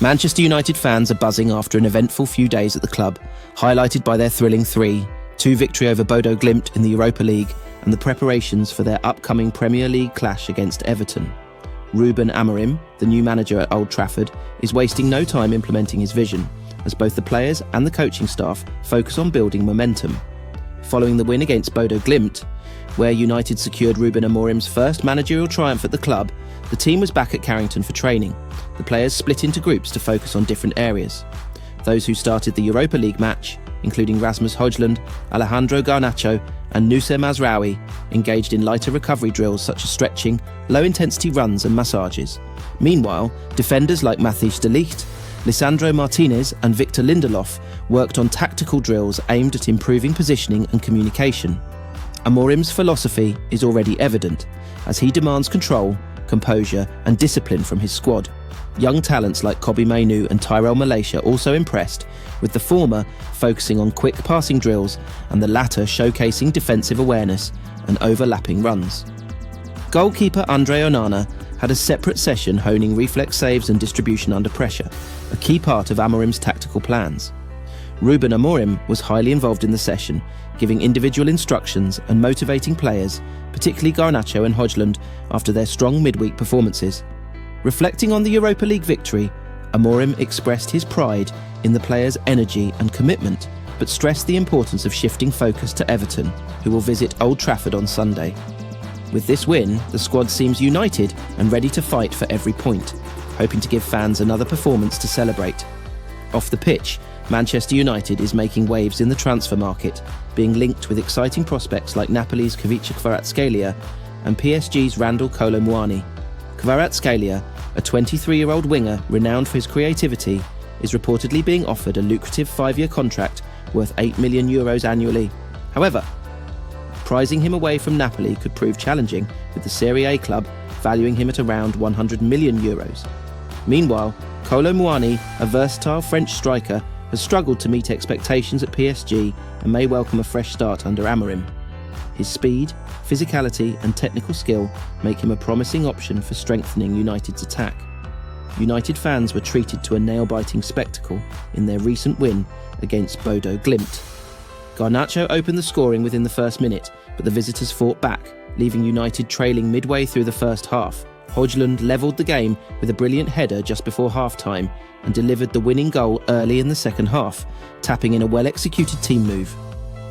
Manchester United fans are buzzing after an eventful few days at the club, highlighted by their thrilling 3-2 victory over Bodo Glimt in the Europa League and the preparations for their upcoming Premier League clash against Everton. Ruben Amorim, the new manager at Old Trafford, is wasting no time implementing his vision, as both the players and the coaching staff focus on building momentum. Following the win against Bodo Glimt, where United secured Ruben Amorim's first managerial triumph at the club, the team was back at Carrington for training. The players split into groups to focus on different areas. Those who started the Europa League match, including Rasmus Højlund, Alejandro Garnacho and Noussair Mazraoui, engaged in lighter recovery drills such as stretching, low-intensity runs and massages. Meanwhile, defenders like Matthijs de Ligt, Lisandro Martinez and Victor Lindelof worked on tactical drills aimed at improving positioning and communication. Amorim's philosophy is already evident, as he demands control, composure and discipline from his squad. Young talents like Kobbie Mainoo and Tyrell Malacia also impressed, with the former focusing on quick passing drills and the latter showcasing defensive awareness and overlapping runs. Goalkeeper Andre Onana had a separate session honing reflex saves and distribution under pressure, a key part of Amorim's tactical plans. Ruben Amorim was highly involved in the session, giving individual instructions and motivating players, particularly Garnacho and Højlund, after their strong midweek performances. Reflecting on the Europa League victory, Amorim expressed his pride in the players' energy and commitment, but stressed the importance of shifting focus to Everton, who will visit Old Trafford on Sunday. With this win, the squad seems united and ready to fight for every point, hoping to give fans another performance to celebrate. Off the pitch, Manchester United is making waves in the transfer market, being linked with exciting prospects like Napoli's Khvicha Kvaratskhelia and PSG's Randal Kolo Muani. Kvaratskhelia, a 23-year-old winger renowned for his creativity, is reportedly being offered a lucrative 5-year contract worth €8 million annually. However, prizing him away from Napoli could prove challenging, with the Serie A club valuing him at around €100 million. Meanwhile, Kolo Muani, a versatile French striker, has struggled to meet expectations at PSG and may welcome a fresh start under Amorim. His speed, physicality and technical skill make him a promising option for strengthening United's attack. United fans were treated to a nail-biting spectacle in their recent win against Bodo Glimt. Garnacho opened the scoring within the first minute, but the visitors fought back, leaving United trailing midway through the first half. Højlund levelled the game with a brilliant header just before half-time and delivered the winning goal early in the second half, tapping in a well-executed team move.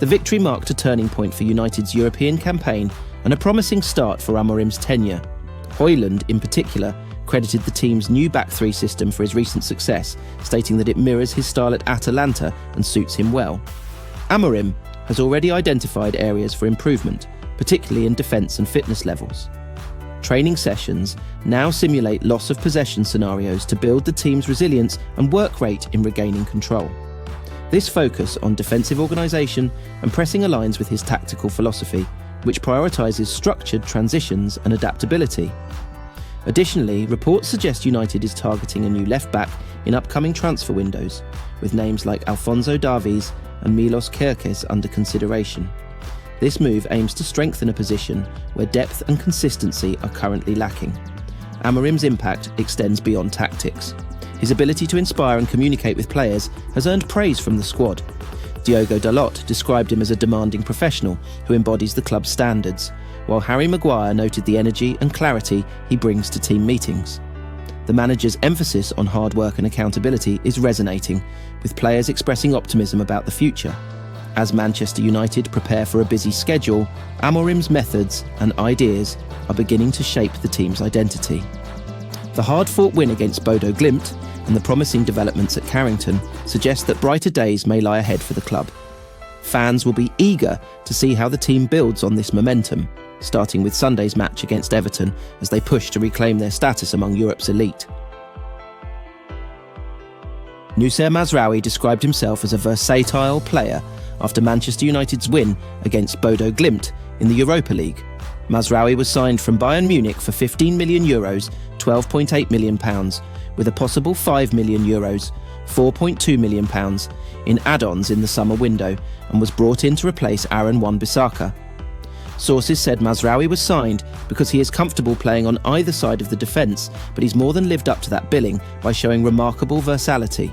The victory marked a turning point for United's European campaign and a promising start for Amorim's tenure. Højlund, in particular, credited the team's new back three system for his recent success, stating that it mirrors his style at Atalanta and suits him well. Amorim has already identified areas for improvement, particularly in defence and fitness levels. Training sessions now simulate loss of possession scenarios to build the team's resilience and work rate in regaining control. This focus on defensive organisation and pressing aligns with his tactical philosophy, which prioritises structured transitions and adaptability. Additionally, reports suggest United is targeting a new left-back in upcoming transfer windows, with names like Alphonso Davies and Milos Kerkez under consideration. This move aims to strengthen a position where depth and consistency are currently lacking. Amorim's impact extends beyond tactics. His ability to inspire and communicate with players has earned praise from the squad. Diogo Dalot described him as a demanding professional who embodies the club's standards, while Harry Maguire noted the energy and clarity he brings to team meetings. The manager's emphasis on hard work and accountability is resonating, with players expressing optimism about the future. As Manchester United prepare for a busy schedule, Amorim's methods and ideas are beginning to shape the team's identity. The hard-fought win against Bodo Glimt and the promising developments at Carrington suggest that brighter days may lie ahead for the club. Fans will be eager to see how the team builds on this momentum, starting with Sunday's match against Everton as they push to reclaim their status among Europe's elite. Noussair Mazraoui described himself as a versatile player after Manchester United's win against Bodo Glimt in the Europa League. Mazraoui was signed from Bayern Munich for €15 million, £12.8 million, with a possible €5 million, £4.2 million in add-ons in the summer window, and was brought in to replace Aaron Wan-Bissaka. Sources said Mazraoui was signed because he is comfortable playing on either side of the defence, but he's more than lived up to that billing by showing remarkable versatility.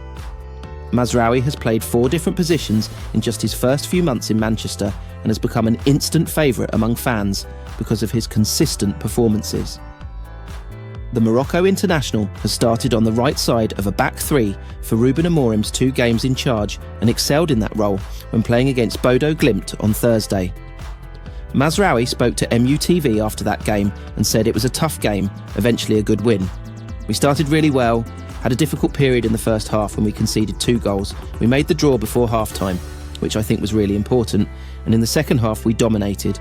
Mazraoui has played 4 different positions in just his first few months in Manchester and has become an instant favourite among fans because of his consistent performances. The Morocco international has started on the right side of a back 3 for Ruben Amorim's 2 games in charge and excelled in that role when playing against Bodo Glimt on Thursday. Mazraoui spoke to MUTV after that game and said it was a tough game, eventually a good win. We started really well, had a difficult period in the first half when we conceded 2 goals. We made the draw before half-time, which I think was really important, and in the second half we dominated.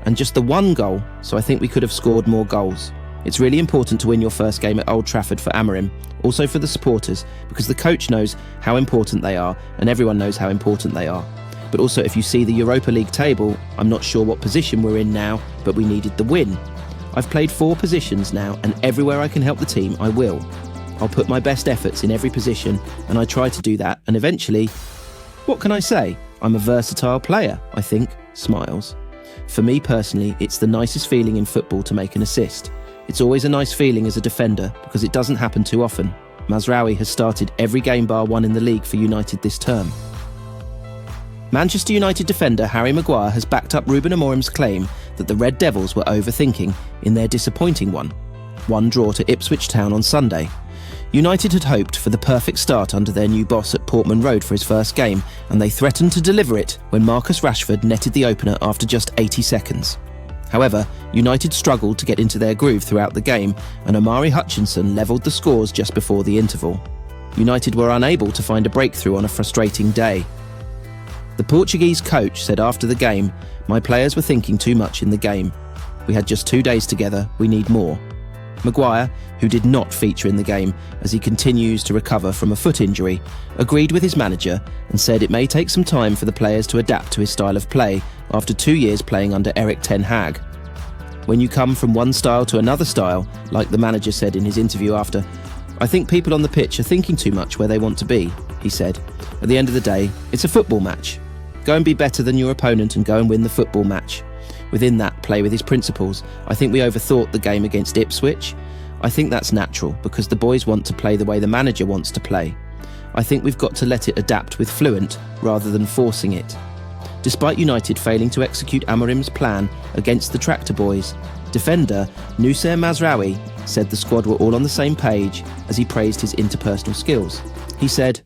And just the 1 goal, so I think we could have scored more goals. It's really important to win your first game at Old Trafford for Amorim, also for the supporters, because the coach knows how important they are, and everyone knows how important they are. But also, if you see the Europa League table, I'm not sure what position we're in now, but we needed the win. I've played 4 positions now, and everywhere I can help the team, I will. I'll put my best efforts in every position, and I try to do that, and eventually, what can I say? I'm a versatile player, I think, smiles. For me personally, it's the nicest feeling in football to make an assist. It's always a nice feeling as a defender, because it doesn't happen too often. Mazraoui has started every game bar 1 in the league for United this term. Manchester United defender Harry Maguire has backed up Ruben Amorim's claim that the Red Devils were overthinking in their disappointing 1-1 draw to Ipswich Town on Sunday. United had hoped for the perfect start under their new boss at Portman Road for his first game, and they threatened to deliver it when Marcus Rashford netted the opener after just 80 seconds. However, United struggled to get into their groove throughout the game, and Omari Hutchinson levelled the scores just before the interval. United were unable to find a breakthrough on a frustrating day. The Portuguese coach said after the game, "My players were thinking too much in the game. We had just 2 days together, we need more." Maguire, who did not feature in the game as he continues to recover from a foot injury, agreed with his manager and said it may take some time for the players to adapt to his style of play after 2 years playing under Erik ten Hag. When you come from one style to another style, like the manager said in his interview after, "I think people on the pitch are thinking too much where they want to be," he said. "At the end of the day, it's a football match. Go and be better than your opponent and go and win the football match." Within that, play with his principles. I think we overthought the game against Ipswich. I think that's natural because the boys want to play the way the manager wants to play. I think we've got to let it adapt with fluent rather than forcing it. Despite United failing to execute Amorim's plan against the Tractor Boys, defender Noussair Mazraoui said the squad were all on the same page as he praised his interpersonal skills. He said,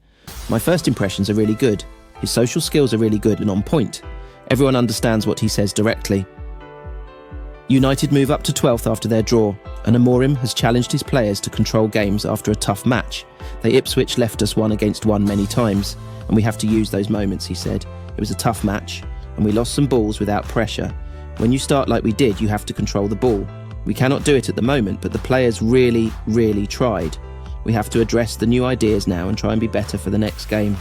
"My first impressions are really good. His social skills are really good and on point. Everyone understands what he says directly." United move up to 12th after their draw, and Amorim has challenged his players to control games after a tough match. They Ipswich left us 1-against-1 many times, and we have to use those moments, he said. It was a tough match, and we lost some balls without pressure. When you start like we did, you have to control the ball. We cannot do it at the moment, but the players really, really tried. We have to address the new ideas now and try and be better for the next game.